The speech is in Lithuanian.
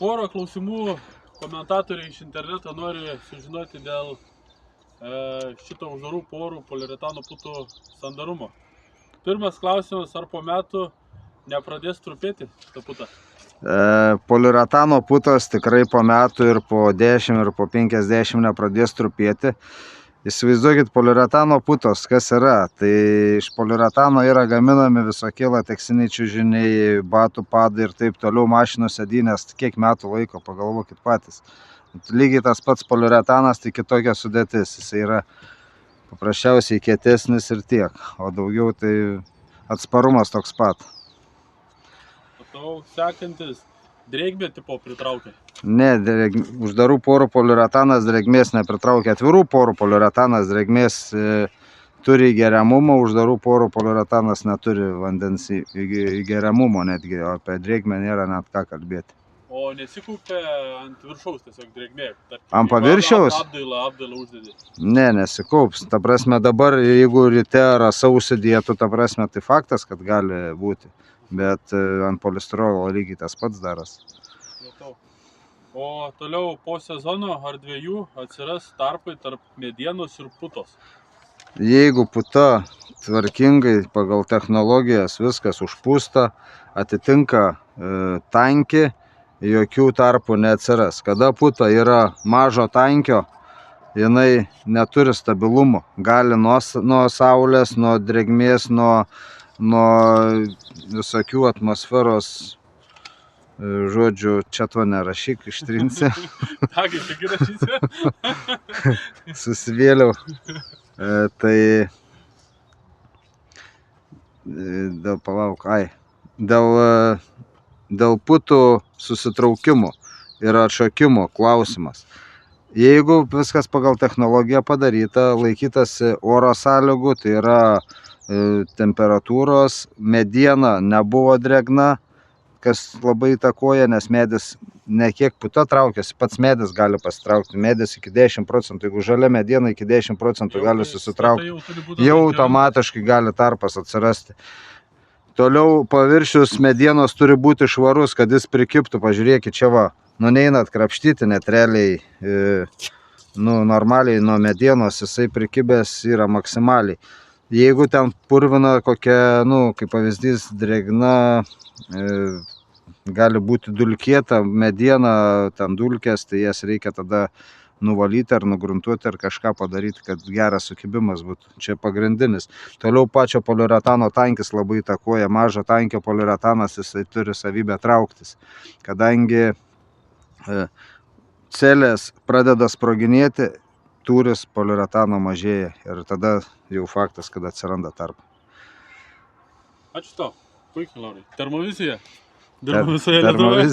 Porą klausimų komentatoriai iš interneto nori sužinoti dėl šito uždarų porų poliuretano putų sandarumo. Pirmas klausimas, ar po metų nepradės trupėti ta puta? Poliuretano putos tikrai po metų ir po 10 ir po 50 nepradės trupėti. Įsivaizduokit, poliuretano putos, kas yra. Tai iš poliuretano yra gaminami visokie lateksiniai čiužiniai, batų padai ir taip toliau, mašinų sėdynės. Kiek metų laiko, pagalvokit patys. Lygiai tas pats poliuretanas, tai kitokia sudėtis. Jis yra paprasčiausiai kietesnis ir tiek, o daugiau tai atsparumas toks pat. Matau, sekantis, drėgmė tipo pritraukia? Ne, uždarų porų poliuretanas drėgmės nepritraukia. Atvirų porų poliuretanas drėgmės turi įgeriamumo, uždarų porų poliuretanas neturi vandens įgeriamumo netgi, o apie drėgmę nėra net ką kalbėti. O nesikaupia ant viršaus tiesiog drėgmė? Ant paviršiaus? Apdailą uždedi? Ne, nesikaups. Ta prasme dabar, jeigu ryte rasa užsidėtų, ta prasme tai faktas, kad gali būti. Bet ant polistirolo lygiai tas pats daras. O toliau po sezono ar dviejų atsiras tarpai tarp medienos ir putos? Jeigu puta tvarkingai pagal technologijas viskas užpūsta, atitinka tankį, jokių tarpų neatsiras. Kada puta yra mažo tankio, jinai neturi stabilumo. Gali nuo saulės, nuo drėgmės, nuo visokių atmosferos, žodžiu, čia to nerašyk, ištrinsi. Taigi, tik rašysi. Susivėliau. Tai dėl putų susitraukimo ir atšokimo klausimas. Jeigu viskas pagal technologiją padaryta, laikytasi oro sąlygų, tai yra temperatūros, mediena nebuvo drėgna, kas labai įtakoja, nes medis ne kiek puta traukiasi, pats medis gali pasitraukti, medis iki 10%, jeigu žalia mediena iki 10% gali susitraukti, jau automatiškai gali tarpas atsirasti. Toliau paviršius medienos turi būti švarus, kad jis prikiptų, pažiūrėkit čia va, neinat krapštyti, net realiai, normaliai nuo medienos jisai prikibęs yra maksimaliai. Jeigu ten purvina kokia, kaip pavyzdys, drėgna, gali būti dulkėta mediena, ten dulkės, tai jas reikia tada nuvalyti ar nugruntuoti ar kažką padaryti, kad geras sukibimas būtų. Čia pagrindinis. Toliau pačio poliuretano tankis labai įtakoja. Mažo tankio poliuretanas jisai turi savybę trauktis. Kadangi celės pradeda sproginėti, tūris poliuretano mažėja ir tada jau faktas, kad atsiranda tarp. Ačiū tau. Puikiai, Laurai. Termovizija. Dirba visoje Lietuvoje.